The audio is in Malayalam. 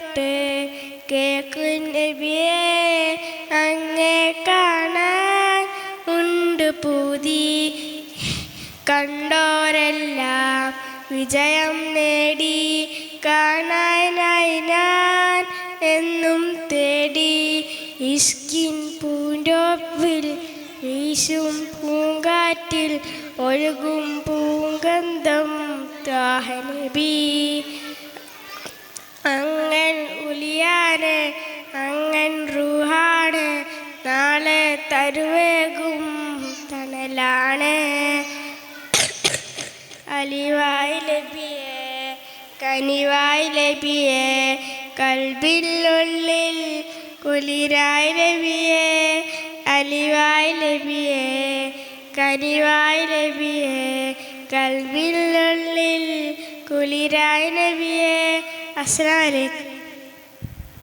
തൊട്ട് കേൾക്കും നബിയേ അങ്ങേ കാണാൻ ഉണ്ട് പൂതി. കണ്ടോരെല്ലാം വിജയം നേടി കാണാനായി ഞാൻ എന്നും തേടി. ഇഷ്കിൻ പൂന്തോപ്പിൽ വീശും പൂങ്കാറ്റിൽ ഒഴുകും പൂങ്കന്ധം ത്വാഹ നബി. അങ്ങൻ ഉലിയാണ് അങ്ങൻ റൂഹാണ് നാളെ തരുവേകും തണലാണ്. അലിവായി ലബിയേ കനിവായി ലബിയേ കൽബിനുള്ളിൽ കുളിരായി ലബിയേ. അലിവായി ലബിയേ കനിവായി ലബിയേ കൽബിനുള്ളിൽ കുളിരായി നബിയേ. അസ്സലാമു അലൈക്കും.